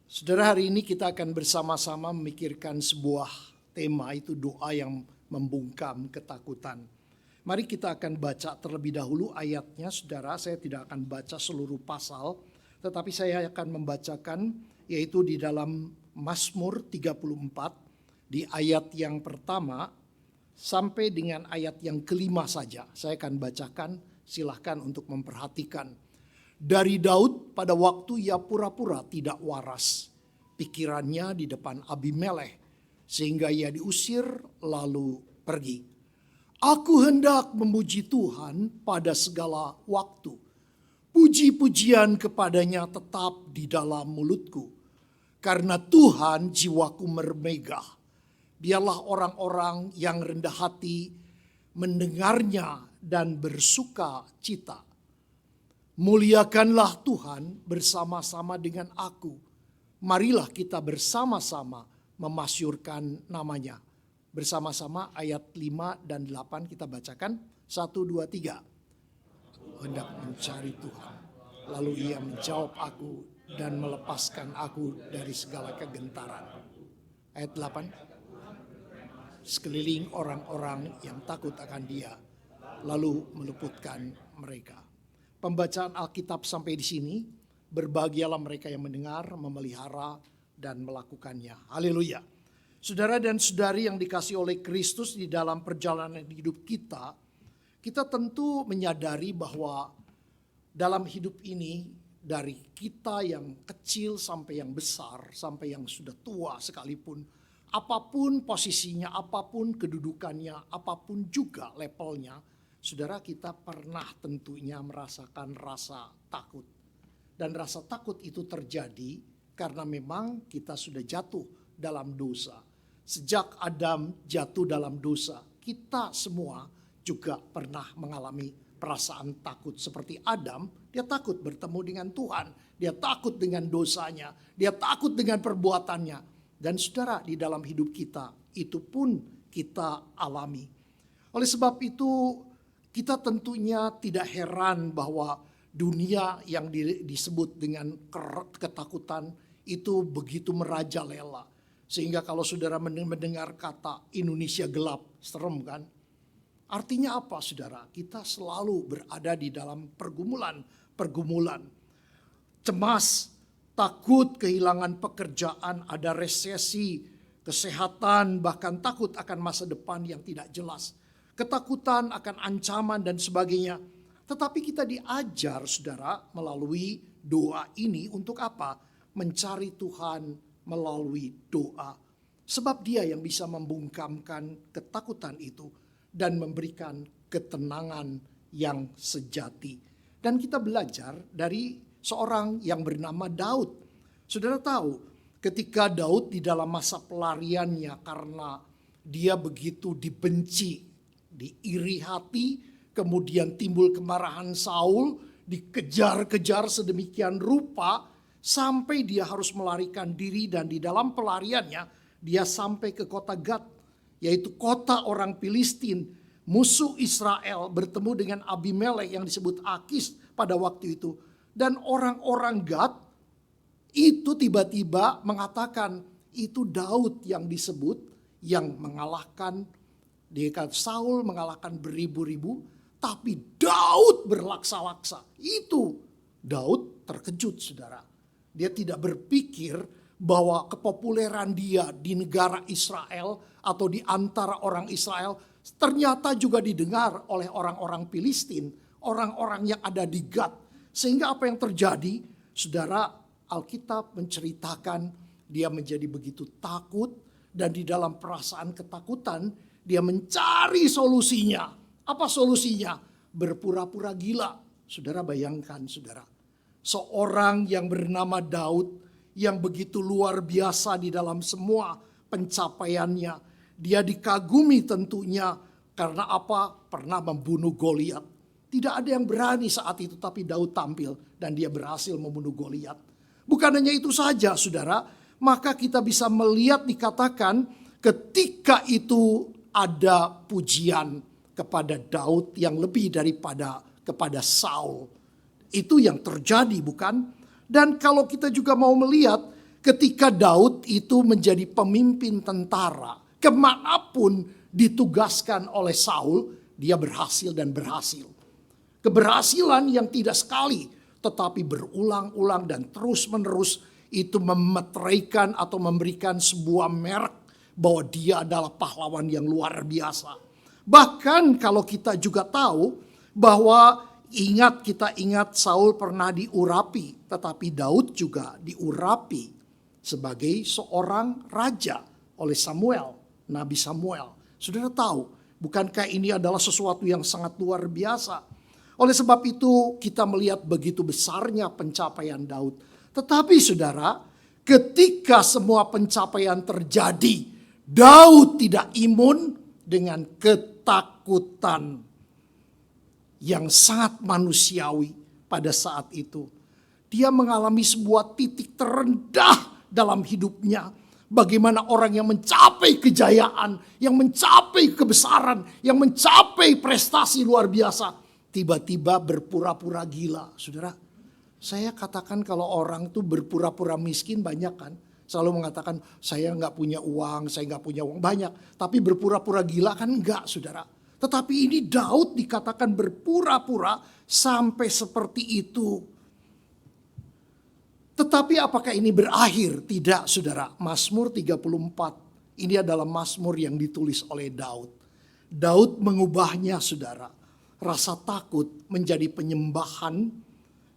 Saudara, hari ini kita akan bersama-sama memikirkan sebuah tema, itu doa yang membungkam ketakutan. Mari kita akan baca terlebih dahulu ayatnya, saudara. Saya tidak akan baca seluruh pasal, tetapi saya akan membacakan yaitu di dalam Mazmur 34, di ayat yang pertama sampai dengan ayat yang kelima saja. Saya akan bacakan, silahkan untuk memperhatikan. Dari Daud pada waktu ia pura-pura tidak waras pikirannya di depan Abimelekh, sehingga ia diusir lalu pergi. Aku hendak memuji Tuhan pada segala waktu. Puji-pujian kepadanya tetap di dalam mulutku. Karena Tuhan jiwaku mermegah. Biarlah orang-orang yang rendah hati mendengarnya dan bersuka cita. Muliakanlah Tuhan bersama-sama dengan aku. Marilah kita bersama-sama memasyurkan namanya. Bersama-sama ayat 5 dan 8 kita bacakan. 1, 2, 3. Hendak mencari Tuhan. Lalu ia menjawab aku dan melepaskan aku dari segala kegentaran. Ayat 8. Sekeliling orang-orang yang takut akan dia. Lalu meluputkan mereka. Pembacaan Alkitab sampai di sini. Berbahagialah mereka yang mendengar, memelihara, dan melakukannya. Haleluya. Saudara dan saudari yang dikasihi oleh Kristus, di dalam perjalanan hidup kita, kita tentu menyadari bahwa dalam hidup ini, dari kita yang kecil sampai yang besar, sampai yang sudah tua sekalipun, apapun posisinya, apapun kedudukannya, apapun juga levelnya, saudara, kita pernah tentunya merasakan rasa takut. Dan rasa takut itu terjadi karena memang kita sudah jatuh dalam dosa. Sejak Adam jatuh dalam dosa, kita semua juga pernah mengalami perasaan takut. Seperti Adam, dia takut bertemu dengan Tuhan. Dia takut dengan dosanya. Dia takut dengan perbuatannya. Dan saudara, di dalam hidup kita, itu pun kita alami. Oleh sebab itu, kita tentunya tidak heran bahwa dunia yang disebut dengan ketakutan itu begitu merajalela. Sehingga kalau saudara mendengar kata Indonesia gelap, serem kan? Artinya apa saudara? Kita selalu berada di dalam pergumulan. Cemas, takut kehilangan pekerjaan, ada resesi, kesehatan, bahkan takut akan masa depan yang tidak jelas. Ketakutan akan ancaman dan sebagainya. Tetapi kita diajar saudara melalui doa ini untuk apa? Mencari Tuhan melalui doa. Sebab dia yang bisa membungkamkan ketakutan itu dan memberikan ketenangan yang sejati. Dan kita belajar dari seorang yang bernama Daud. Saudara tahu ketika Daud di dalam masa pelariannya karena dia begitu dibenci, diiri hati, kemudian timbul kemarahan Saul, dikejar-kejar sedemikian rupa sampai dia harus melarikan diri, dan di dalam pelariannya dia sampai ke kota Gad, yaitu kota orang Filistin, musuh Israel, bertemu dengan Abimelekh yang disebut Akis pada waktu itu. Dan orang-orang Gad itu tiba-tiba mengatakan itu Daud yang disebut yang mengalahkan, dikatakan Saul mengalahkan beribu-ribu, tapi Daud berlaksa-laksa. Itu Daud terkejut saudara. Dia tidak berpikir bahwa kepopuleran dia di negara Israel atau di antara orang Israel ternyata juga didengar oleh orang-orang Filistin, orang-orang yang ada di Gad. Sehingga apa yang terjadi? Saudara, Alkitab menceritakan dia menjadi begitu takut, dan di dalam perasaan ketakutan dia mencari solusinya. Apa solusinya? Berpura-pura gila. Saudara bayangkan saudara. Seorang yang bernama Daud yang begitu luar biasa di dalam semua pencapaiannya. Dia dikagumi tentunya karena apa? Pernah membunuh Goliat. Tidak ada yang berani saat itu, tapi Daud tampil dan dia berhasil membunuh Goliat. Bukan hanya itu saja saudara. Maka kita bisa melihat dikatakan ketika itu ada pujian kepada Daud yang lebih daripada kepada Saul. Itu yang terjadi bukan? Dan kalau kita juga mau melihat ketika Daud itu menjadi pemimpin tentara, kemanapun ditugaskan oleh Saul, dia berhasil dan berhasil. Keberhasilan yang tidak sekali, tetapi berulang-ulang dan terus-menerus itu memeteraikan atau memberikan sebuah merek bahwa dia adalah pahlawan yang luar biasa. Bahkan kalau kita juga tahu bahwa kita ingat Saul pernah diurapi, tetapi Daud juga diurapi sebagai seorang raja oleh Samuel, Nabi Samuel. Saudara tahu, bukankah ini adalah sesuatu yang sangat luar biasa? Oleh sebab itu kita melihat begitu besarnya pencapaian Daud. Tetapi saudara, ketika semua pencapaian terjadi, Daud tidak imun dengan ketakutan yang sangat manusiawi pada saat itu. Dia mengalami sebuah titik terendah dalam hidupnya. Bagaimana orang yang mencapai kejayaan, yang mencapai kebesaran, yang mencapai prestasi luar biasa, tiba-tiba berpura-pura gila. Saudara, saya katakan kalau orang tuh berpura-pura miskin banyak kan. Selalu mengatakan saya nggak punya uang, saya nggak punya uang banyak. Tapi berpura-pura gila kan enggak, saudara. Tetapi ini Daud dikatakan berpura-pura sampai seperti itu. Tetapi apakah ini berakhir? Tidak, saudara. Mazmur 34 ini adalah mazmur yang ditulis oleh Daud. Daud mengubahnya, saudara. Rasa takut menjadi penyembahan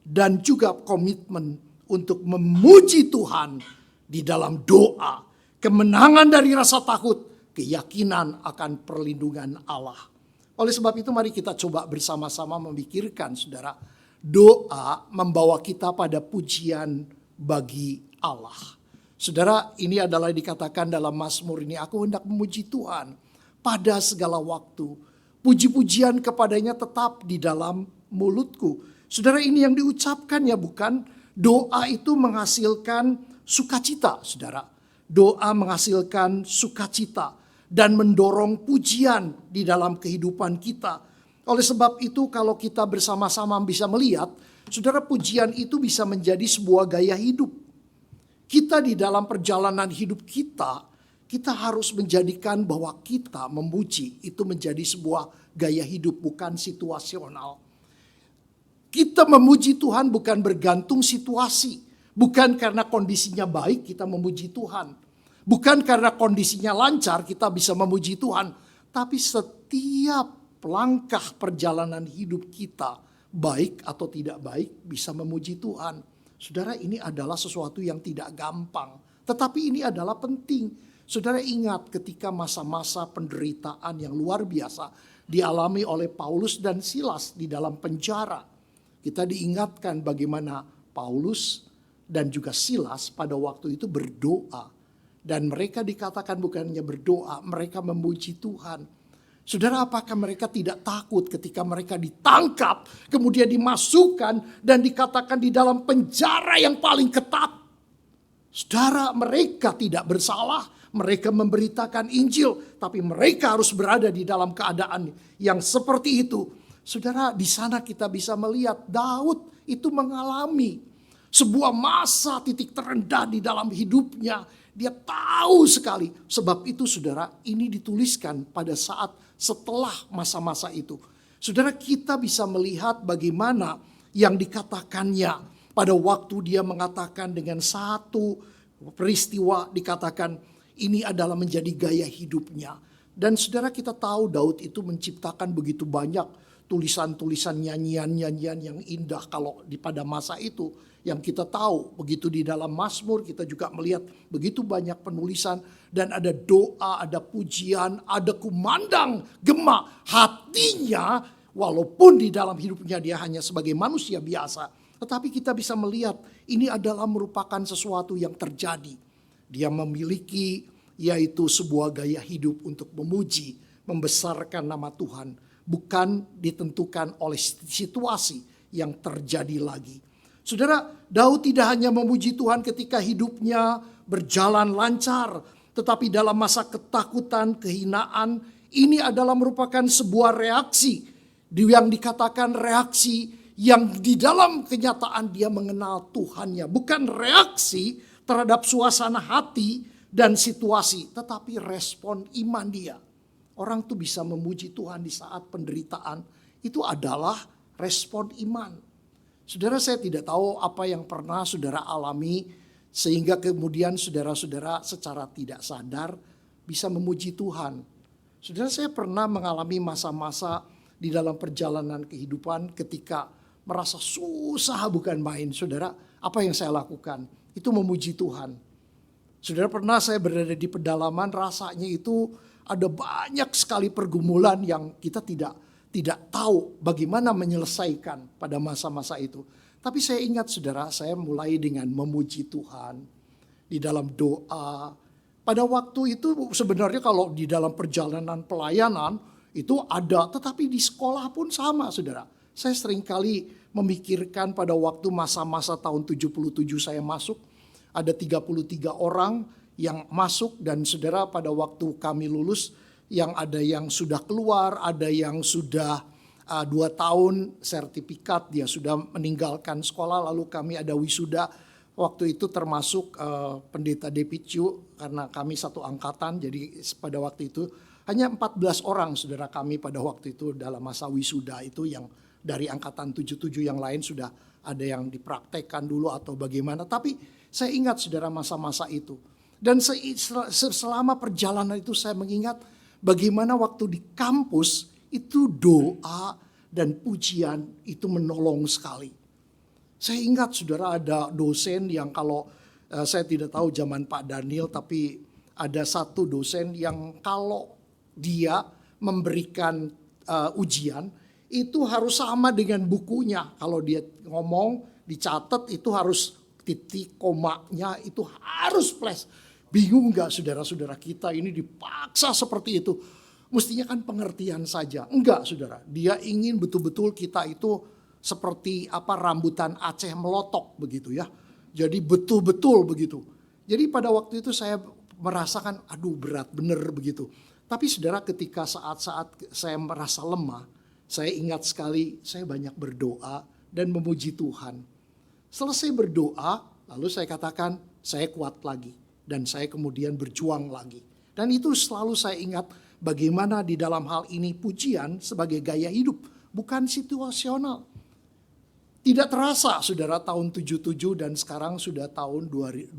dan juga komitmen untuk memuji Tuhan di dalam doa. Kemenangan dari rasa takut, keyakinan akan perlindungan Allah. Oleh sebab itu mari kita coba bersama-sama memikirkan, saudara. Doa membawa kita pada pujian bagi Allah. Saudara, ini adalah dikatakan dalam Mazmur ini, aku hendak memuji Tuhan pada segala waktu. Puji-pujian kepadanya tetap di dalam mulutku. Saudara, ini yang diucapkan ya bukan? Doa itu menghasilkan sukacita, saudara. Doa menghasilkan sukacita dan mendorong pujian di dalam kehidupan kita. Oleh sebab itu kalau kita bersama-sama bisa melihat, saudara, pujian itu bisa menjadi sebuah gaya hidup. Kita di dalam perjalanan hidup kita harus menjadikan bahwa kita memuji itu menjadi sebuah gaya hidup, bukan situasional. Kita memuji Tuhan bukan bergantung situasi. Bukan karena kondisinya baik kita memuji Tuhan. Bukan karena kondisinya lancar kita bisa memuji Tuhan. Tapi setiap langkah perjalanan hidup kita, baik atau tidak baik, bisa memuji Tuhan. Saudara, ini adalah sesuatu yang tidak gampang. Tetapi ini adalah penting. Saudara ingat ketika masa-masa penderitaan yang luar biasa dialami oleh Paulus dan Silas di dalam penjara. Kita diingatkan bagaimana Paulus dan juga Silas pada waktu itu berdoa. Dan mereka dikatakan bukannya berdoa, mereka memuji Tuhan. Saudara, apakah mereka tidak takut ketika mereka ditangkap, kemudian dimasukkan dan dikatakan di dalam penjara yang paling ketat? Saudara, mereka tidak bersalah, mereka memberitakan Injil, tapi mereka harus berada di dalam keadaan yang seperti itu. Saudara, di sana kita bisa melihat Daud itu mengalami sebuah masa titik terendah di dalam hidupnya. Dia tahu sekali. Sebab itu saudara, ini dituliskan pada saat setelah masa-masa itu. Saudara, kita bisa melihat bagaimana yang dikatakannya pada waktu dia mengatakan dengan satu peristiwa dikatakan ini adalah menjadi gaya hidupnya. Dan saudara, kita tahu Daud itu menciptakan begitu banyak tulisan-tulisan nyanyian-nyanyian yang indah kalau pada masa itu. Yang kita tahu begitu di dalam Mazmur kita juga melihat begitu banyak penulisan dan ada doa, ada pujian, ada kumandang gema hatinya walaupun di dalam hidupnya dia hanya sebagai manusia biasa. Tetapi kita bisa melihat ini adalah merupakan sesuatu yang terjadi. Dia memiliki yaitu sebuah gaya hidup untuk memuji, membesarkan nama Tuhan. Bukan ditentukan oleh situasi yang terjadi lagi. Saudara, Daud tidak hanya memuji Tuhan ketika hidupnya berjalan lancar, tetapi dalam masa ketakutan, kehinaan, ini adalah merupakan sebuah reaksi yang dikatakan reaksi yang di dalam kenyataan dia mengenal Tuhannya. Bukan reaksi, terhadap suasana hati dan situasi, tetapi respon iman dia. Orang tuh bisa memuji Tuhan di saat penderitaan, itu adalah respon iman. Saudara, saya tidak tahu apa yang pernah saudara alami sehingga kemudian saudara-saudara secara tidak sadar bisa memuji Tuhan. Saudara, saya pernah mengalami masa-masa di dalam perjalanan kehidupan ketika merasa susah bukan main. Saudara, apa yang saya lakukan? Itu memuji Tuhan. Saudara, pernah saya berada di pedalaman, rasanya itu ada banyak sekali pergumulan yang kita tidak tahu bagaimana menyelesaikan pada masa-masa itu. Tapi saya ingat saudara, saya mulai dengan memuji Tuhan di dalam doa. Pada waktu itu sebenarnya kalau di dalam perjalanan pelayanan itu ada, tetapi di sekolah pun sama saudara. Saya seringkali memikirkan pada waktu masa-masa tahun 77 saya masuk, ada 33 orang yang masuk dan saudara pada waktu kami lulus, yang ada yang sudah keluar, ada yang sudah 2 tahun sertifikat, dia sudah meninggalkan sekolah, lalu kami ada wisuda. Waktu itu termasuk pendeta Depicu, karena kami satu angkatan, jadi pada waktu itu hanya 14 orang saudara kami pada waktu itu dalam masa wisuda itu, yang dari angkatan 77 yang lain sudah ada yang dipraktekkan dulu atau bagaimana. Tapi saya ingat saudara masa-masa itu. Dan selama perjalanan itu saya mengingat bagaimana waktu di kampus itu doa dan pujian itu menolong sekali. Saya ingat saudara ada dosen yang kalau saya tidak tahu zaman Pak Daniel, tapi ada satu dosen yang kalau dia memberikan ujian itu harus sama dengan bukunya. Kalau dia ngomong dicatat itu harus titik komanya itu harus plus. Bingung gak saudara-saudara kita ini dipaksa seperti itu? Mestinya kan pengertian saja. Enggak saudara, dia ingin betul-betul kita itu seperti rambutan Aceh melotok begitu ya. Jadi betul-betul begitu. Jadi pada waktu itu saya merasakan aduh berat bener begitu. Tapi saudara, ketika saat-saat saya merasa lemah, saya ingat sekali saya banyak berdoa dan memuji Tuhan. Selesai berdoa, lalu saya katakan saya kuat lagi. Dan saya kemudian berjuang lagi. Dan itu selalu saya ingat bagaimana di dalam hal ini pujian sebagai gaya hidup. Bukan situasional. Tidak terasa saudara tahun 77 dan sekarang sudah tahun 2025.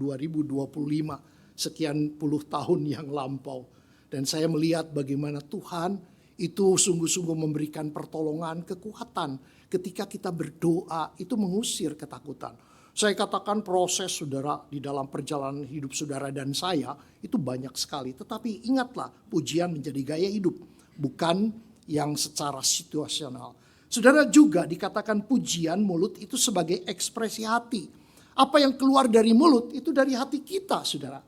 Sekian puluh tahun yang lampau. Dan saya melihat bagaimana Tuhan itu sungguh-sungguh memberikan pertolongan, kekuatan. Ketika kita berdoa itu mengusir ketakutan. Saya katakan proses saudara di dalam perjalanan hidup saudara dan saya itu banyak sekali. Tetapi ingatlah, pujian menjadi gaya hidup, bukan yang secara situasional. Saudara, juga dikatakan pujian mulut itu sebagai ekspresi hati. Apa yang keluar dari mulut itu dari hati kita saudara.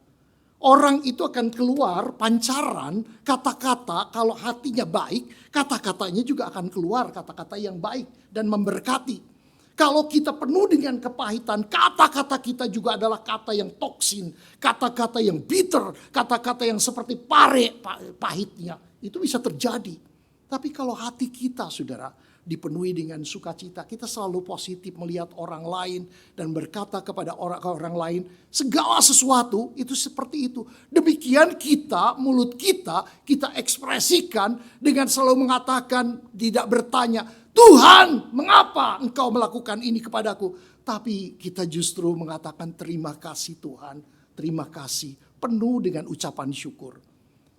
Orang itu akan keluar pancaran kata-kata, kalau hatinya baik, kata-katanya juga akan keluar kata-kata yang baik dan memberkati. Kalau kita penuh dengan kepahitan, kata-kata kita juga adalah kata yang toksin, kata-kata yang bitter, kata-kata yang seperti pare pahitnya. Itu bisa terjadi. Tapi kalau hati kita, saudara, dipenuhi dengan sukacita, kita selalu positif melihat orang lain dan berkata kepada orang lain, segala sesuatu itu seperti itu. Demikian kita, mulut kita ekspresikan dengan selalu mengatakan, tidak bertanya, Tuhan, mengapa engkau melakukan ini kepadaku? Tapi kita justru mengatakan terima kasih Tuhan, terima kasih, penuh dengan ucapan syukur.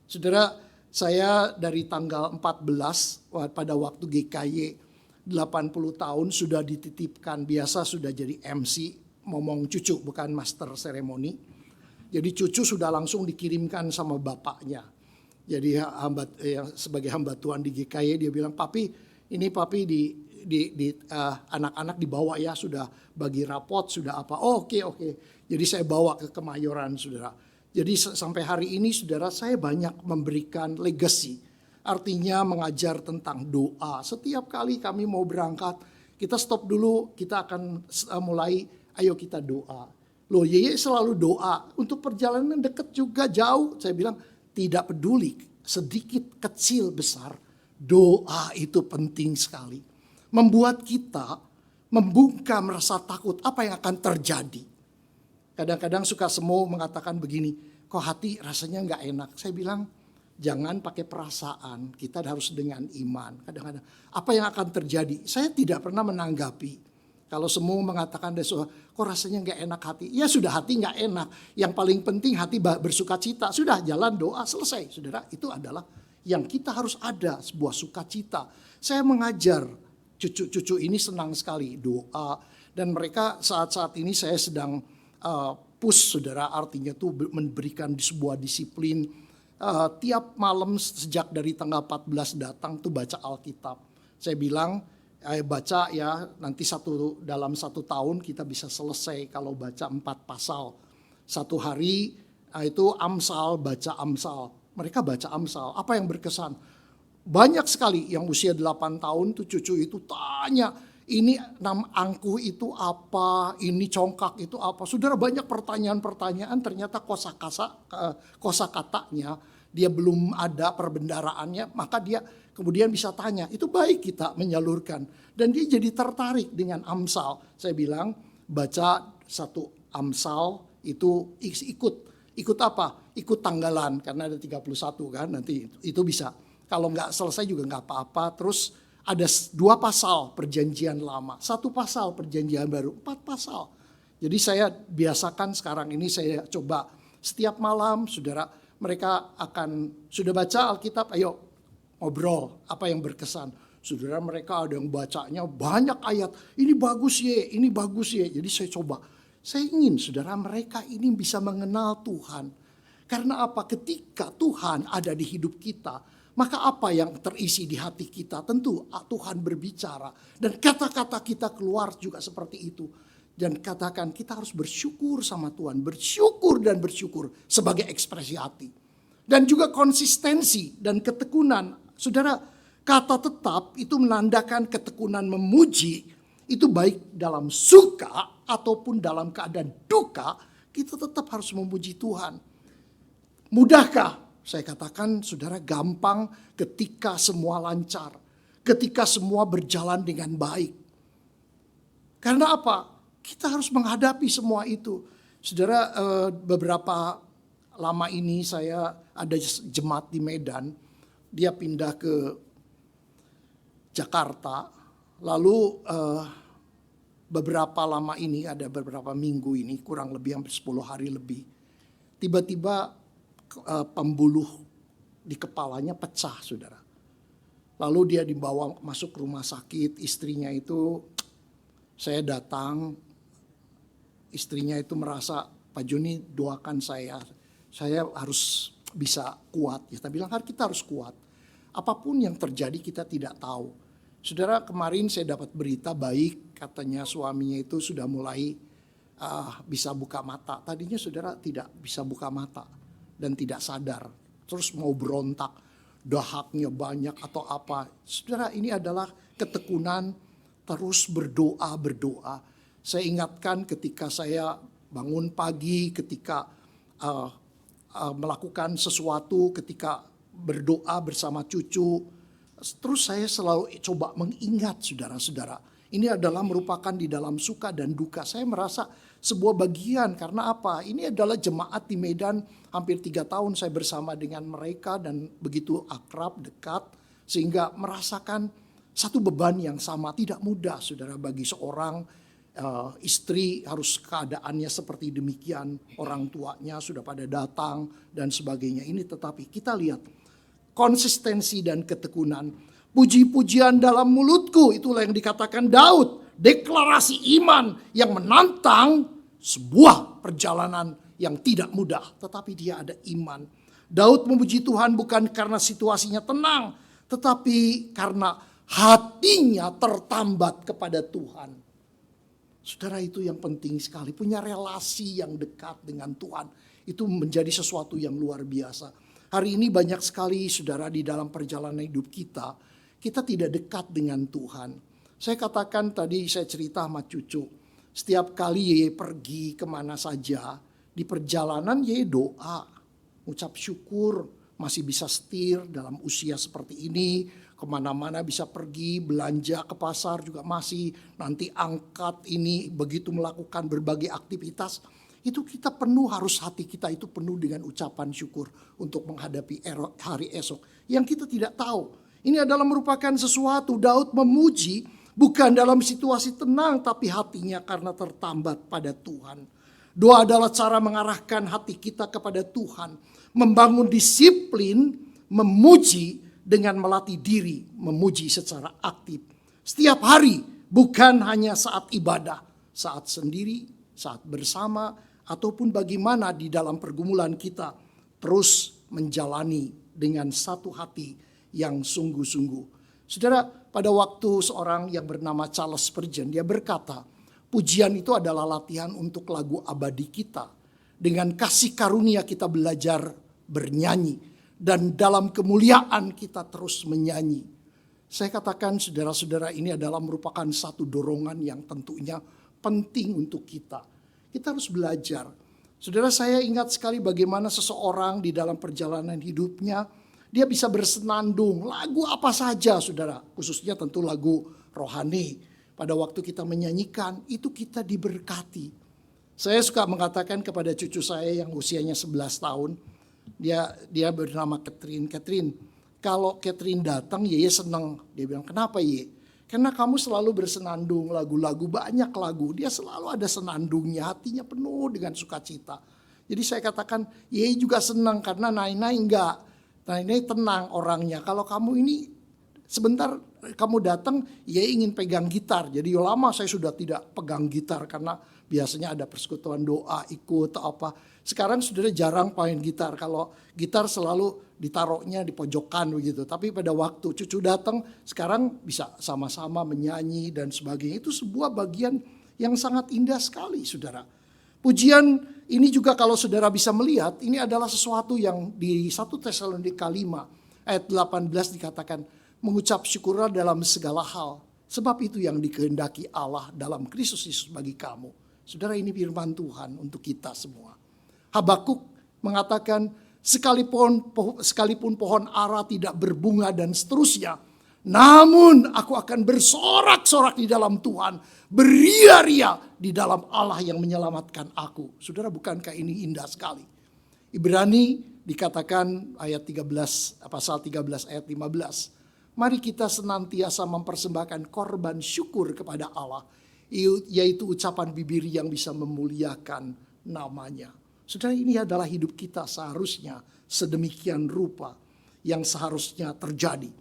Saudara, saya dari tanggal 14 pada waktu GKY 80 tahun sudah dititipkan, biasa sudah jadi MC, ngomong cucu bukan master seremoni. Jadi cucu sudah langsung dikirimkan sama bapaknya. Jadi sebagai hamba Tuhan di GKY dia bilang, papi ini papi anak-anak dibawa ya, sudah bagi rapot, sudah apa. Oh, oke. Jadi saya bawa ke Kemayoran saudara. Jadi sampai hari ini saudara, saya banyak memberikan legacy. Artinya mengajar tentang doa. Setiap kali kami mau berangkat, kita stop dulu, kita akan mulai, ayo kita doa. Loh, Yeye selalu doa. Untuk perjalanan dekat juga jauh, saya bilang tidak peduli, sedikit, kecil, besar. Doa itu penting sekali. Membuat kita membungkam rasa takut apa yang akan terjadi. Kadang-kadang suka semu mengatakan begini, kok hati rasanya nggak enak. Saya bilang, jangan pakai perasaan, kita harus dengan iman. Kadang-kadang, apa yang akan terjadi? Saya tidak pernah menanggapi. Kalau semua mengatakan, kok rasanya nggak enak hati? Ya sudah, hati nggak enak. Yang paling penting hati bersuka cita. Sudah, jalan doa, selesai. Saudara, itu adalah yang kita harus ada, sebuah sukacita. Saya mengajar cucu-cucu ini senang sekali doa. Dan mereka saat-saat ini saya sedang push, saudara, artinya tuh memberikan sebuah disiplin. Tiap malam sejak dari tanggal 14 datang tuh baca Alkitab. Saya bilang, baca ya, nanti dalam 1 tahun kita bisa selesai kalau baca 4 pasal. 1 hari itu Amsal, baca Amsal. Mereka baca Amsal. Apa yang berkesan? Banyak sekali yang usia 8 tahun tuh cucu itu tanya, ini angkuh itu apa, ini congkak itu apa. Saudara, banyak pertanyaan-pertanyaan, ternyata kosakatanya dia belum ada perbendaraannya, maka dia kemudian bisa tanya. Itu baik kita menyalurkan. Dan dia jadi tertarik dengan Amsal. Saya bilang, baca 1 Amsal itu ikut apa? Ikut tanggalan, karena ada 31 kan, nanti itu bisa. Kalau nggak selesai juga nggak apa-apa. Terus ada 2 pasal perjanjian lama, 1 pasal perjanjian baru, 4 pasal. Jadi saya biasakan sekarang ini, saya coba setiap malam, saudara, mereka akan sudah baca Alkitab, ayo ngobrol apa yang berkesan. Saudara, mereka ada yang bacanya banyak ayat, ini bagus ya, ini bagus ya. Jadi saya coba, saya ingin saudara mereka ini bisa mengenal Tuhan. Karena apa? Ketika Tuhan ada di hidup kita, maka apa yang terisi di hati kita? Tentu Tuhan berbicara. Dan kata-kata kita keluar juga seperti itu. Dan katakan kita harus bersyukur sama Tuhan. Bersyukur dan bersyukur sebagai ekspresi hati. Dan juga konsistensi dan ketekunan. Saudara, kata tetap itu menandakan ketekunan memuji. Itu baik dalam suka ataupun dalam keadaan duka. Kita tetap harus memuji Tuhan. Mudahkah? Saya katakan, saudara, gampang ketika semua lancar. Ketika semua berjalan dengan baik. Karena apa? Kita harus menghadapi semua itu. Saudara, beberapa lama ini saya ada jemaat di Medan. Dia pindah ke Jakarta. Lalu beberapa lama ini, ada beberapa minggu ini, kurang lebih hampir 10 hari lebih. Tiba-tiba pembuluh di kepalanya pecah, saudara. Lalu dia dibawa masuk rumah sakit, istrinya itu, saya datang, istrinya itu merasa, Pak Joni doakan saya harus bisa kuat. Kita bilang kita harus kuat. Apapun yang terjadi kita tidak tahu. Saudara, kemarin saya dapat berita baik, katanya suaminya itu sudah mulai bisa buka mata. Tadinya saudara tidak bisa buka mata dan tidak sadar, terus mau berontak, dahaknya banyak atau apa. Saudara, ini adalah ketekunan terus berdoa. Saya ingatkan ketika saya bangun pagi, ketika melakukan sesuatu, ketika berdoa bersama cucu, terus saya selalu coba mengingat saudara-saudara. Ini adalah merupakan di dalam suka dan duka. Saya merasa sebuah bagian, karena apa? Ini adalah jemaat di Medan, hampir 3 tahun saya bersama dengan mereka dan begitu akrab, dekat, sehingga merasakan satu beban yang sama. Tidak mudah saudara bagi seorang istri, harus keadaannya seperti demikian, orang tuanya sudah pada datang dan sebagainya. Ini tetapi kita lihat konsistensi dan ketekunan. Puji-pujian dalam mulutku, itulah yang dikatakan Daud. Deklarasi iman yang menantang sebuah perjalanan yang tidak mudah. Tetapi dia ada iman. Daud memuji Tuhan bukan karena situasinya tenang, tetapi karena hatinya tertambat kepada Tuhan. Saudara, itu yang penting sekali. Punya relasi yang dekat dengan Tuhan. Itu menjadi sesuatu yang luar biasa. Hari ini banyak sekali saudara di dalam perjalanan hidup kita tidak dekat dengan Tuhan. Saya katakan tadi, saya cerita sama cucu. Setiap kali ye pergi kemana saja, di perjalanan ye doa. Ucap syukur, masih bisa setir dalam usia seperti ini. Kemana-mana bisa pergi, belanja ke pasar juga masih. Nanti angkat ini, begitu melakukan berbagai aktivitas. itu kita penuh, harus hati kita itu penuh dengan ucapan syukur untuk menghadapi hari esok yang kita tidak tahu. Ini adalah merupakan sesuatu Daud memuji bukan dalam situasi tenang, tapi hatinya karena tertambat pada Tuhan. Doa adalah cara mengarahkan hati kita kepada Tuhan, membangun disiplin, memuji dengan melatih diri, memuji secara aktif. Setiap hari, bukan hanya saat ibadah, saat sendiri, saat bersama, ataupun bagaimana di dalam pergumulan kita terus menjalani dengan satu hati yang sungguh-sungguh. Saudara, pada waktu seorang yang bernama Charles Spurgeon, dia berkata, pujian itu adalah latihan untuk lagu abadi kita. Dengan kasih karunia kita belajar bernyanyi, dan dalam kemuliaan kita terus menyanyi. Saya katakan saudara-saudara, ini adalah merupakan satu dorongan yang tentunya penting untuk kita. Kita harus belajar. Saudara, saya ingat sekali bagaimana seseorang di dalam perjalanan hidupnya, dia bisa bersenandung lagu apa saja, saudara. Khususnya tentu lagu rohani. Pada waktu kita menyanyikan, itu kita diberkati. Saya suka mengatakan kepada cucu saya yang usianya 11 tahun. Dia bernama Catherine. Catherine, kalau Catherine datang, Yeye senang. Dia bilang, kenapa Ye? Karena kamu selalu bersenandung lagu-lagu, banyak lagu. Dia selalu ada senandungnya, hatinya penuh dengan sukacita. Jadi saya katakan, Yeye juga senang karena Nainai enggak. Nainai tenang orangnya. Kalau kamu ini sebentar kamu datang, Yeye ingin pegang gitar. Jadi lama saya sudah tidak pegang gitar karena biasanya ada persekutuan doa, ikut atau apa. Sekarang sudah jarang main gitar. Kalau gitar selalu ditaruhnya di pojokan begitu. Tapi pada waktu cucu datang, sekarang bisa sama-sama menyanyi dan sebagainya. Itu sebuah bagian yang sangat indah sekali, saudara. Pujian ini juga kalau saudara bisa melihat, ini adalah sesuatu yang di 1 Tesalonika 5 ayat 18 dikatakan, mengucap syukurlah dalam segala hal. Sebab itu yang dikehendaki Allah dalam Kristus Yesus bagi kamu. Saudara, ini firman Tuhan untuk kita semua. Habakuk mengatakan, sekalipun pohon ara tidak berbunga dan seterusnya, namun aku akan bersorak-sorak di dalam Tuhan, beria-ria di dalam Allah yang menyelamatkan aku. Saudara, bukankah ini indah sekali? Ibrani dikatakan ayat 13, pasal 13 ayat 15. Mari kita senantiasa mempersembahkan korban syukur kepada Allah, yaitu ucapan bibir yang bisa memuliakan namanya. Saudara, ini adalah hidup kita seharusnya sedemikian rupa yang seharusnya terjadi.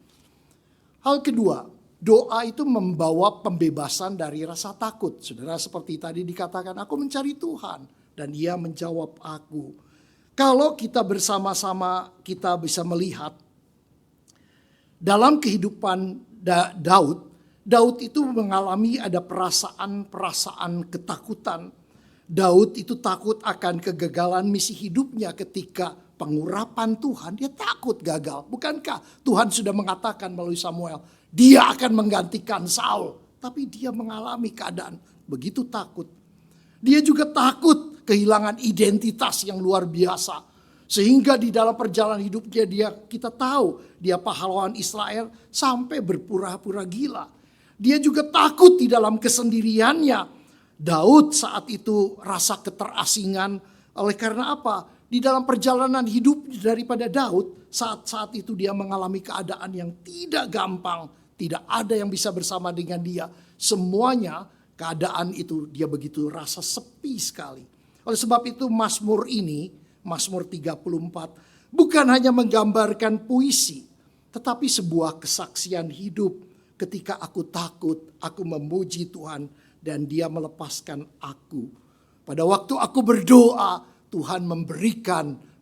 Hal kedua, doa itu membawa pembebasan dari rasa takut. Saudara, seperti tadi dikatakan, aku mencari Tuhan dan Dia menjawab aku. Kalau kita bersama-sama kita bisa melihat dalam kehidupan Daud itu mengalami ada perasaan ketakutan. Daud itu takut akan kegagalan misi hidupnya ketika pengurapan Tuhan. Dia takut gagal. Bukankah Tuhan sudah mengatakan melalui Samuel, dia akan menggantikan Saul. Tapi dia mengalami keadaan begitu takut. Dia juga takut kehilangan identitas yang luar biasa. Sehingga di dalam perjalanan hidupnya kita tahu dia pahlawan Israel sampai berpura-pura gila. Dia juga takut di dalam kesendiriannya. Daud saat itu rasa keterasingan. Oleh karena apa? Di dalam perjalanan hidup daripada Daud, saat-saat itu dia mengalami keadaan yang tidak gampang. Tidak ada yang bisa bersama dengan dia. Semuanya keadaan itu dia begitu rasa sepi sekali. Oleh sebab itu Mazmur ini, Mazmur 34, bukan hanya menggambarkan puisi, tetapi sebuah kesaksian hidup. Ketika aku takut, aku memuji Tuhan dan Dia melepaskan aku. Pada waktu aku berdoa, Tuhan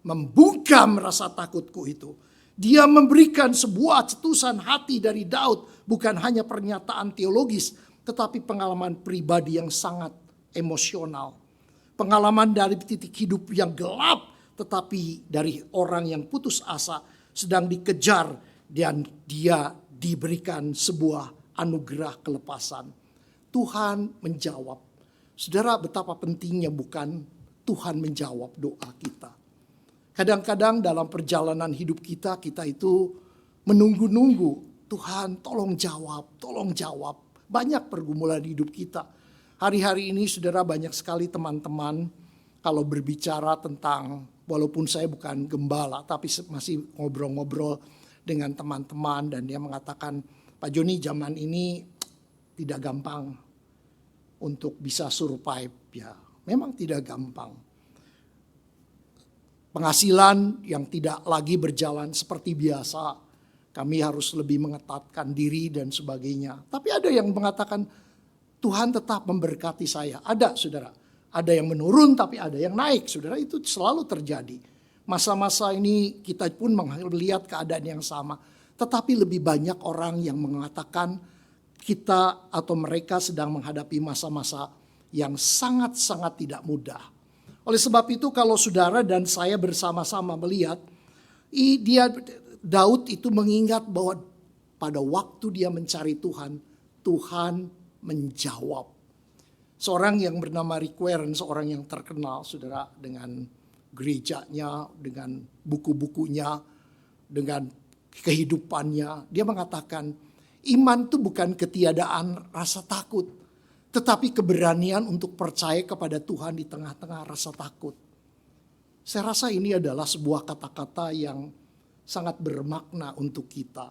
membungkam rasa takutku itu. Dia memberikan sebuah cetusan hati dari Daud, bukan hanya pernyataan teologis, tetapi pengalaman pribadi yang sangat emosional. Pengalaman dari titik hidup yang gelap, tetapi dari orang yang putus asa sedang dikejar dan dia diberikan sebuah anugerah kelepasan. Tuhan menjawab. Saudara, betapa pentingnya bukan Tuhan menjawab doa kita. Kadang-kadang dalam perjalanan hidup kita itu menunggu-nunggu. Tuhan tolong jawab, tolong jawab. Banyak pergumulan hidup kita. Hari-hari ini saudara, banyak sekali teman-teman kalau berbicara tentang, walaupun saya bukan gembala, tapi masih ngobrol-ngobrol dengan teman-teman, dan dia mengatakan, Pak Joni, zaman ini tidak gampang untuk bisa survive. Ya, memang tidak gampang. Penghasilan yang tidak lagi berjalan seperti biasa, kami harus lebih mengetatkan diri dan sebagainya. Tapi ada yang mengatakan, Tuhan tetap memberkati saya. Ada, saudara. Ada yang menurun tapi ada yang naik, saudara. Itu selalu terjadi. Masa-masa ini kita pun melihat keadaan yang sama. Tetapi lebih banyak orang yang mengatakan kita atau mereka sedang menghadapi masa-masa yang sangat-sangat tidak mudah. Oleh sebab itu kalau saudara dan saya bersama-sama melihat, Daud itu mengingat bahwa pada waktu dia mencari Tuhan, Tuhan menjawab. Seorang yang bernama Rick Warren, seorang yang terkenal, saudara, dengan gerejanya, dengan buku-bukunya, dengan kehidupannya. Dia mengatakan, iman itu bukan ketiadaan rasa takut, tetapi keberanian untuk percaya kepada Tuhan di tengah-tengah rasa takut. Saya rasa ini adalah sebuah kata-kata yang sangat bermakna untuk kita.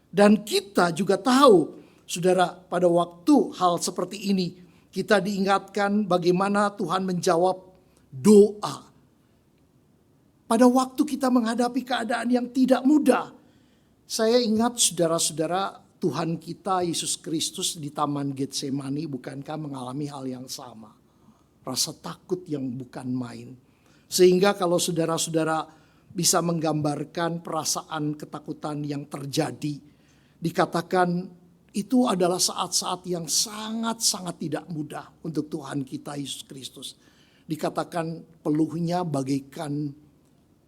Dan kita juga tahu, saudara, pada waktu hal seperti ini, kita diingatkan bagaimana Tuhan menjawab doa. Pada waktu kita menghadapi keadaan yang tidak mudah. Saya ingat saudara-saudara, Tuhan kita Yesus Kristus di Taman Getsemani bukankah mengalami hal yang sama. Rasa takut yang bukan main. Sehingga kalau saudara-saudara bisa menggambarkan perasaan ketakutan yang terjadi, dikatakan itu adalah saat-saat yang sangat-sangat tidak mudah untuk Tuhan kita Yesus Kristus. Dikatakan peluhnya bagaikan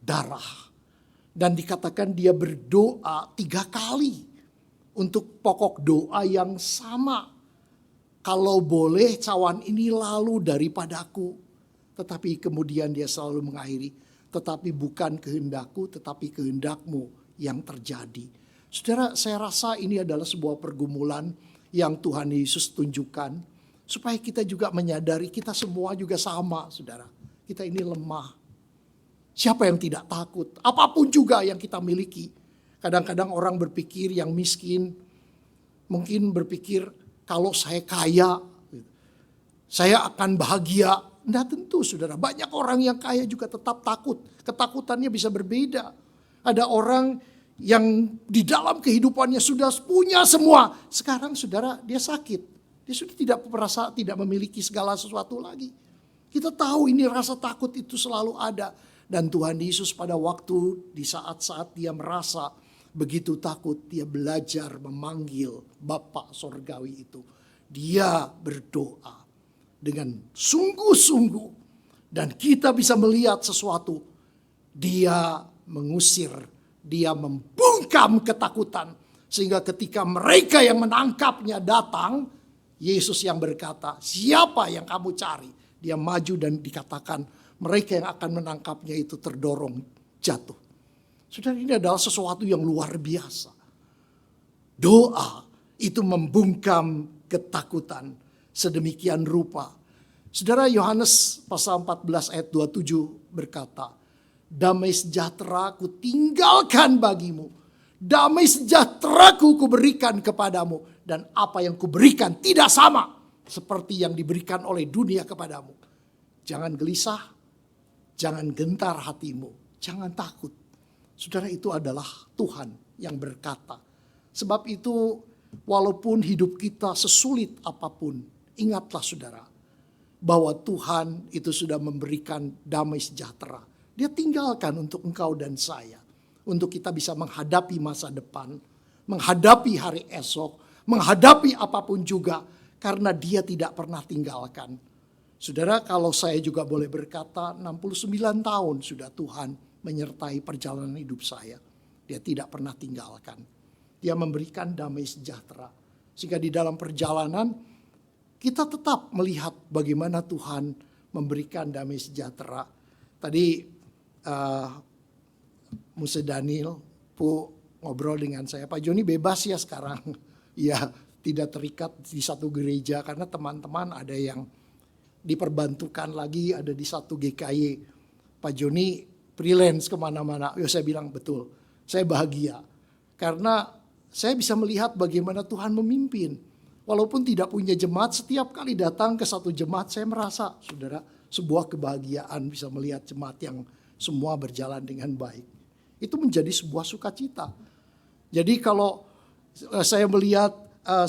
darah. Dan dikatakan dia berdoa 3 kali untuk pokok doa yang sama. Kalau boleh cawan ini lalu daripadaku. Tetapi kemudian dia selalu mengakhiri, tetapi bukan kehendakku tetapi kehendakmu yang terjadi. Saudara, saya rasa ini adalah sebuah pergumulan yang Tuhan Yesus tunjukkan. Supaya kita juga menyadari kita semua juga sama, saudara. Kita ini lemah. Siapa yang tidak takut? Apapun juga yang kita miliki. Kadang-kadang orang berpikir yang miskin, mungkin berpikir kalau saya kaya, saya akan bahagia. Nah tentu saudara, banyak orang yang kaya juga tetap takut. Ketakutannya bisa berbeda. Ada orang yang di dalam kehidupannya sudah punya semua. Sekarang saudara, dia sakit. Dia sudah tidak merasa tidak memiliki segala sesuatu lagi. Kita tahu ini rasa takut itu selalu ada. Dan Tuhan Yesus pada waktu di saat-saat dia merasa begitu takut, dia belajar memanggil Bapa Sorgawi itu. Dia berdoa dengan sungguh-sungguh. Dan kita bisa melihat sesuatu. Dia mengusir, dia membungkam ketakutan. Sehingga ketika mereka yang menangkapnya datang, Yesus yang berkata, siapa yang kamu cari? Dia maju dan dikatakan, mereka yang akan menangkapnya itu terdorong jatuh. Saudara, ini adalah sesuatu yang luar biasa. Doa itu membungkam ketakutan sedemikian rupa. Saudara, Yohanes pasal 14 ayat 27 berkata, damai sejahtera ku tinggalkan bagimu. Damai sejahtera ku berikan kepadamu. Dan apa yang kuberikan tidak sama seperti yang diberikan oleh dunia kepadamu. Jangan gelisah, jangan gentar hatimu, jangan takut. Saudara, itu adalah Tuhan yang berkata. Sebab itu walaupun hidup kita sesulit apapun, ingatlah saudara, bahwa Tuhan itu sudah memberikan damai sejahtera. Dia tinggalkan untuk engkau dan saya. Untuk kita bisa menghadapi masa depan, menghadapi hari esok, menghadapi apapun juga. Karena dia tidak pernah tinggalkan. Saudara, kalau saya juga boleh berkata, 69 tahun sudah Tuhan menyertai perjalanan hidup saya. Dia tidak pernah tinggalkan. Dia memberikan damai sejahtera. Sehingga di dalam perjalanan, kita tetap melihat bagaimana Tuhan memberikan damai sejahtera. Tadi Musa Daniel ngobrol dengan saya, Pak Joni bebas ya sekarang. Ya, tidak terikat di satu gereja karena teman-teman ada yang diperbantukan lagi, ada di satu GKY. Pak Joni freelance kemana-mana. Saya bilang betul, saya bahagia. Karena saya bisa melihat bagaimana Tuhan memimpin. Walaupun tidak punya jemaat, setiap kali datang ke satu jemaat saya merasa, saudara, sebuah kebahagiaan bisa melihat jemaat yang semua berjalan dengan baik. Itu menjadi sebuah sukacita. Jadi kalau saya melihat,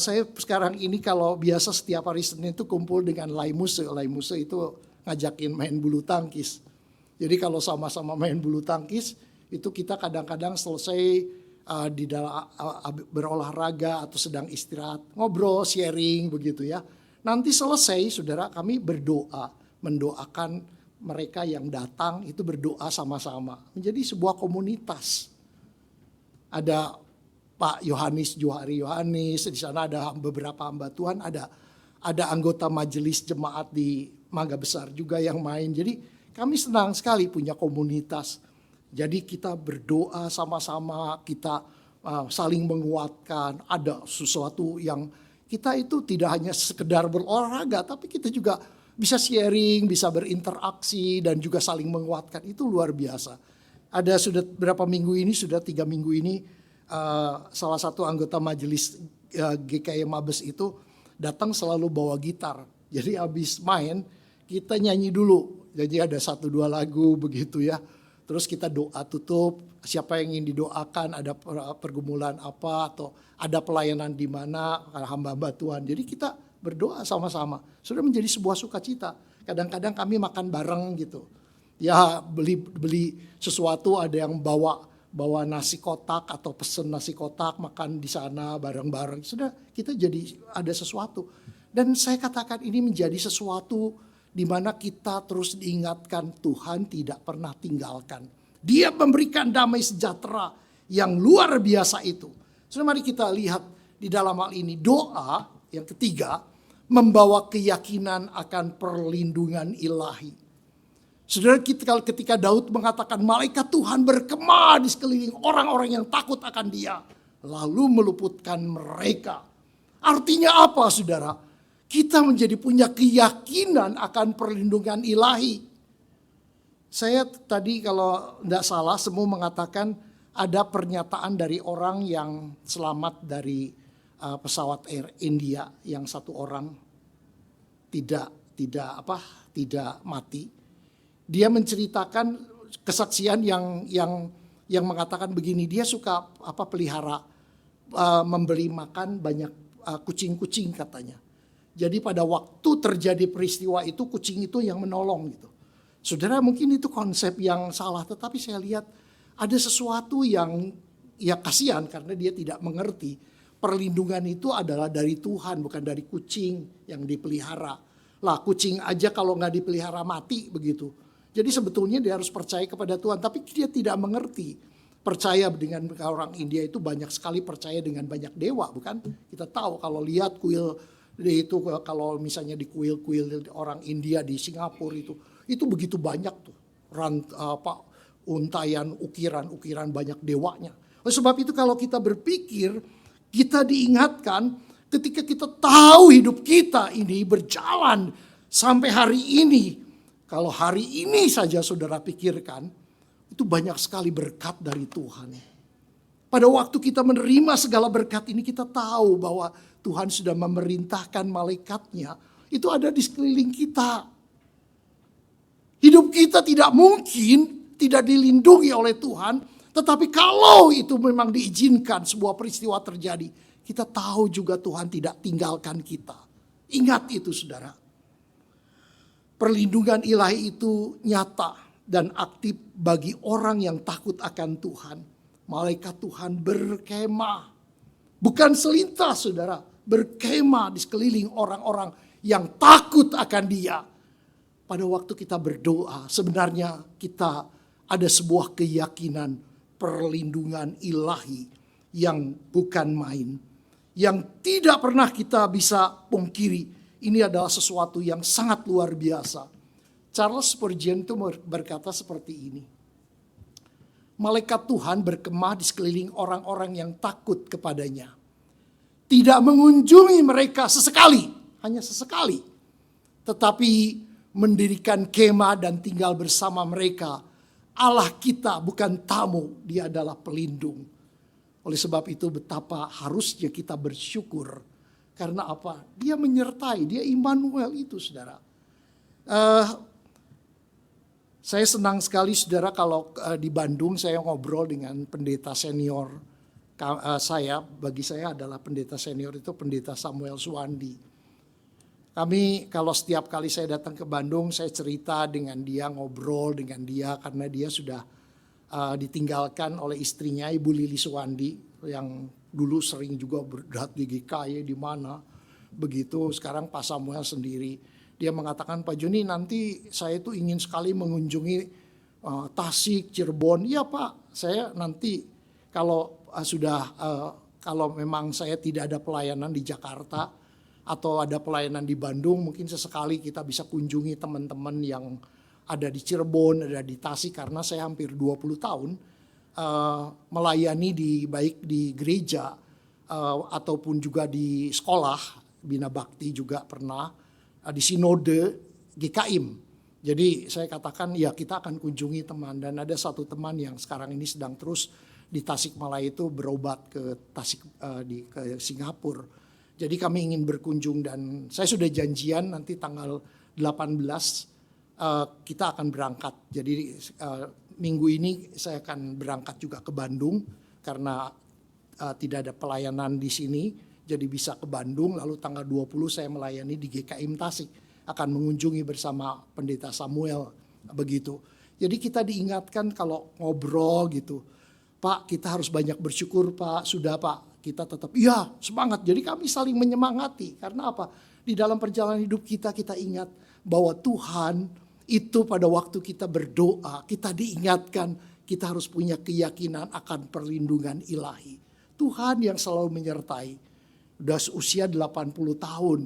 saya sekarang ini kalau biasa setiap hari Senin itu kumpul dengan Laimuse. Laimuse itu ngajakin main bulu tangkis. Jadi kalau sama-sama main bulu tangkis, itu kita kadang-kadang selesai di dalam berolahraga atau sedang istirahat, ngobrol, sharing begitu ya. Nanti selesai, saudara, kami berdoa, mendoakan mereka yang datang itu berdoa sama-sama. Menjadi sebuah komunitas. Ada Pak Yohanes, Johari Yohanes, di sana ada beberapa hamba Tuhan, ada anggota majelis jemaat di Mangga Besar juga yang main. Jadi kami senang sekali punya komunitas. Jadi kita berdoa sama-sama, kita saling menguatkan. Ada sesuatu yang kita itu tidak hanya sekedar berolahraga, tapi kita juga bisa sharing, bisa berinteraksi dan juga saling menguatkan. Itu luar biasa. Ada sudah berapa minggu ini, sudah 3 minggu ini, salah satu anggota majelis GKI Mabes itu datang selalu bawa gitar. Jadi habis main kita nyanyi dulu. Jadi ada 1-2 lagu begitu ya. Terus kita doa tutup, siapa yang ingin didoakan, ada pergumulan apa, atau ada pelayanan di mana, hamba-hamba Tuhan. Jadi kita berdoa sama-sama. Sudah menjadi sebuah sukacita. Kadang-kadang kami makan bareng gitu. Ya beli sesuatu, ada yang bawa nasi kotak atau pesen nasi kotak, makan di sana bareng-bareng. Sudah kita jadi ada sesuatu. Dan saya katakan ini menjadi sesuatu di mana kita terus diingatkan Tuhan tidak pernah tinggalkan. Dia memberikan damai sejahtera yang luar biasa itu. So, mari kita lihat di dalam hal ini doa yang ketiga membawa keyakinan akan perlindungan ilahi. Saudara, ketika Daud mengatakan malaikat Tuhan berkemah di sekeliling orang-orang yang takut akan dia, lalu meluputkan mereka. Artinya apa, saudara? Kita menjadi punya keyakinan akan perlindungan ilahi. Saya tadi kalau tidak salah semua mengatakan ada pernyataan dari orang yang selamat dari pesawat Air India yang 1 orang tidak mati. Dia menceritakan kesaksian yang mengatakan begini, dia suka pelihara memberi makan banyak kucing-kucing katanya. Jadi pada waktu terjadi peristiwa itu kucing itu yang menolong gitu. Saudara, mungkin itu konsep yang salah, tetapi saya lihat ada sesuatu yang ya kasihan karena dia tidak mengerti. Perlindungan itu adalah dari Tuhan, bukan dari kucing yang dipelihara. Lah kucing aja kalau nggak dipelihara mati begitu. Jadi sebetulnya dia harus percaya kepada Tuhan, tapi dia tidak mengerti. Percaya dengan orang India itu banyak sekali percaya dengan banyak dewa, bukan? Kita tahu kalau lihat kuil itu, kalau misalnya di kuil-kuil orang India di Singapura itu begitu banyak tuh untayan ukiran banyak dewanya. Oleh sebab itu kalau kita berpikir, kita diingatkan ketika kita tahu hidup kita ini berjalan sampai hari ini. Kalau hari ini saja saudara pikirkan, itu banyak sekali berkat dari Tuhan. Pada waktu kita menerima segala berkat ini, kita tahu bahwa Tuhan sudah memerintahkan malaikatnya. Itu ada di sekeliling kita. Hidup kita tidak mungkin tidak dilindungi oleh Tuhan. Tetapi kalau itu memang diizinkan sebuah peristiwa terjadi, kita tahu juga Tuhan tidak tinggalkan kita. Ingat itu, saudara. Perlindungan ilahi itu nyata dan aktif bagi orang yang takut akan Tuhan. Malaikat Tuhan berkemah. Bukan selintas, saudara. Berkemah di sekeliling orang-orang yang takut akan Dia. Pada waktu kita berdoa, sebenarnya kita ada sebuah keyakinan perlindungan ilahi yang bukan main. Yang tidak pernah kita bisa pungkiri. Ini adalah sesuatu yang sangat luar biasa. Charles Spurgeon itu berkata seperti ini. Malaikat Tuhan berkemah di sekeliling orang-orang yang takut kepadanya. Tidak mengunjungi mereka sesekali, hanya sesekali. Tetapi mendirikan kemah dan tinggal bersama mereka. Allah kita bukan tamu, Dia adalah pelindung. Oleh sebab itu betapa harusnya kita bersyukur. Karena apa? Dia menyertai, Dia Immanuel itu, saudara. Saya senang sekali, saudara, kalau di Bandung saya ngobrol dengan pendeta senior bagi saya adalah pendeta senior itu pendeta Samuel Suwandi. Kami kalau setiap kali saya datang ke Bandung, saya cerita dengan dia, ngobrol dengan dia, karena dia sudah ditinggalkan oleh istrinya Ibu Lili Suwandi yang dulu sering juga berdat di GKY di mana begitu. Sekarang Pak Samuel sendiri, dia mengatakan, Pak Joni, nanti saya itu ingin sekali mengunjungi Tasik, Cirebon. Iya Pak, saya nanti kalau kalau memang saya tidak ada pelayanan di Jakarta atau ada pelayanan di Bandung, mungkin sesekali kita bisa kunjungi teman-teman yang ada di Cirebon, ada di Tasik, karena saya hampir 20 tahun melayani baik di gereja ataupun juga di sekolah, Bina Bakti juga pernah, di sinode GKIM. Jadi saya katakan ya kita akan kunjungi teman, dan ada satu teman yang sekarang ini sedang terus di Tasikmalaya itu berobat ke ke Singapura. Jadi kami ingin berkunjung dan saya sudah janjian nanti tanggal 18 kita akan berangkat. Jadi minggu ini saya akan berangkat juga ke Bandung karena tidak ada pelayanan di sini. Jadi bisa ke Bandung, lalu tanggal 20 saya melayani di GKIM Tasik. Akan mengunjungi bersama pendeta Samuel, begitu. Jadi kita diingatkan kalau ngobrol gitu, Pak kita harus banyak bersyukur Pak, sudah Pak, kita tetap iya semangat. Jadi kami saling menyemangati, karena apa? Di dalam perjalanan hidup kita ingat bahwa Tuhan itu pada waktu kita berdoa, kita diingatkan kita harus punya keyakinan akan perlindungan ilahi. Tuhan yang selalu menyertai. Udah usia 80 tahun.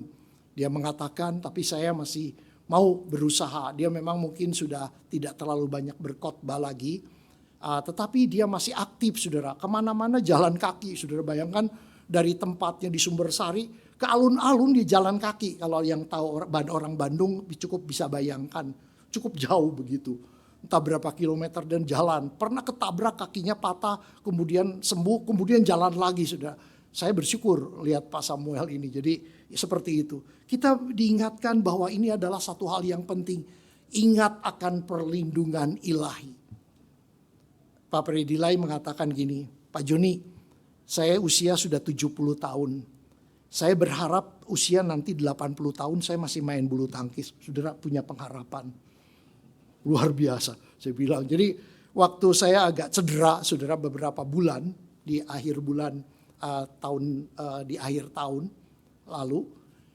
Dia mengatakan, tapi saya masih mau berusaha. Dia memang mungkin sudah tidak terlalu banyak berkhotbah lagi. Tetapi dia masih aktif, saudara. Kemana-mana jalan kaki, saudara. Bayangkan dari tempatnya di Sumbersari ke alun-alun dia jalan kaki. Kalau yang tahu orang Bandung cukup bisa bayangkan. Cukup jauh begitu. Entah berapa kilometer dan jalan. Pernah ketabrak, kakinya patah, kemudian sembuh, kemudian jalan lagi, saudara. Saya bersyukur lihat Pak Samuel ini. Jadi seperti itu. Kita diingatkan bahwa ini adalah satu hal yang penting. Ingat akan perlindungan ilahi. Pak Predilai mengatakan gini, Pak Joni, saya usia sudah 70 tahun. Saya berharap usia nanti 80 tahun saya masih main bulu tangkis. Saudara punya pengharapan. Luar biasa. Saya bilang, jadi waktu saya agak cedera, saudara, beberapa bulan, di akhir bulan di akhir tahun lalu,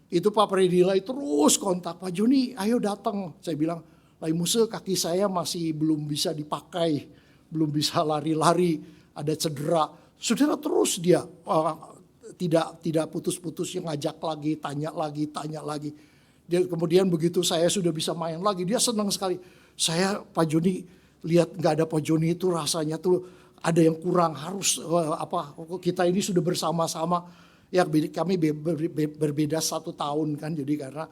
itu Pak Predilai terus kontak, Pak Joni ayo datang. Saya bilang, Lai Musa kaki saya masih belum bisa dipakai, belum bisa lari-lari, ada cedera. Saudara terus dia tidak putus-putus yang ngajak lagi, tanya lagi. Dia kemudian begitu saya sudah bisa main lagi, dia senang sekali. Saya Pak Joni lihat nggak ada Pak Joni itu rasanya tuh ada yang kurang, harus kita ini sudah bersama-sama ya, kami berbeda 1 tahun kan, jadi karena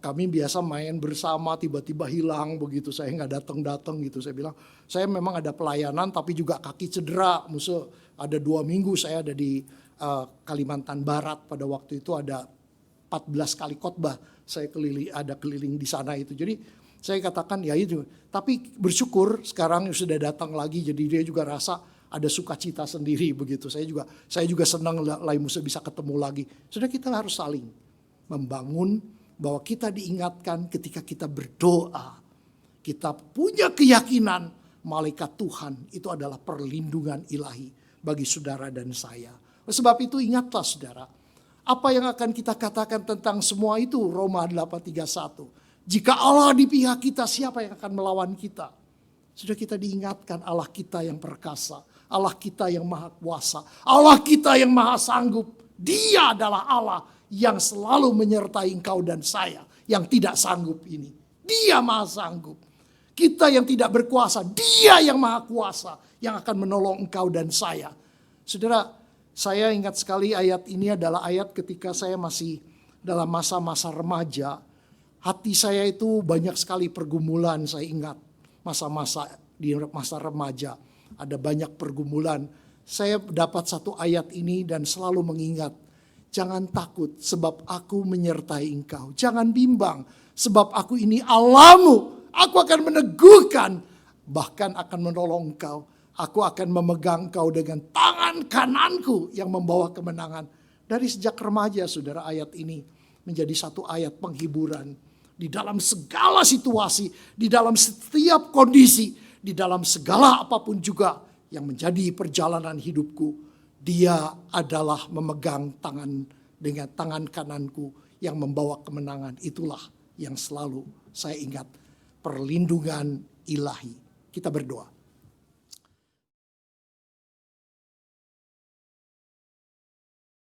kami biasa main bersama tiba-tiba hilang begitu, saya nggak datang gitu. Saya bilang saya memang ada pelayanan tapi juga kaki cedera, ada 2 minggu saya ada di Kalimantan Barat, pada waktu itu ada 14 kali khotbah saya keliling di sana itu. Jadi saya katakan ya itu, tapi bersyukur sekarang sudah datang lagi, jadi dia juga rasa ada sukacita sendiri begitu. Saya juga senang Lai Musa bisa ketemu lagi. Sudah kita harus saling membangun bahwa kita diingatkan ketika kita berdoa, kita punya keyakinan malaikat Tuhan itu adalah perlindungan ilahi bagi saudara dan saya. Sebab itu ingatlah saudara, apa yang akan kita katakan tentang semua itu, Roma 8:31. Jika Allah di pihak kita, siapa yang akan melawan kita? Sudah kita diingatkan Allah kita yang perkasa, Allah kita yang maha kuasa, Allah kita yang maha sanggup. Dia adalah Allah yang selalu menyertai engkau dan saya yang tidak sanggup ini. Dia maha sanggup. Kita yang tidak berkuasa, Dia yang maha kuasa yang akan menolong engkau dan saya. Saudara, saya ingat sekali ayat ini adalah ayat ketika saya masih dalam masa-masa remaja. Hati saya itu banyak sekali pergumulan, saya ingat masa-masa di masa remaja. Ada banyak pergumulan. Saya dapat satu ayat ini dan selalu mengingat. Jangan takut sebab aku menyertai engkau. Jangan bimbang sebab aku ini Allahmu. Aku akan meneguhkan, bahkan akan menolong engkau. Aku akan memegang engkau dengan tangan kananku yang membawa kemenangan. Dari sejak remaja, saudara, ayat ini menjadi satu ayat penghiburan. Di dalam segala situasi, di dalam setiap kondisi, di dalam segala apapun juga yang menjadi perjalanan hidupku, Dia adalah memegang tangan dengan tangan kananku yang membawa kemenangan. Itulah yang selalu saya ingat, perlindungan ilahi. Kita berdoa.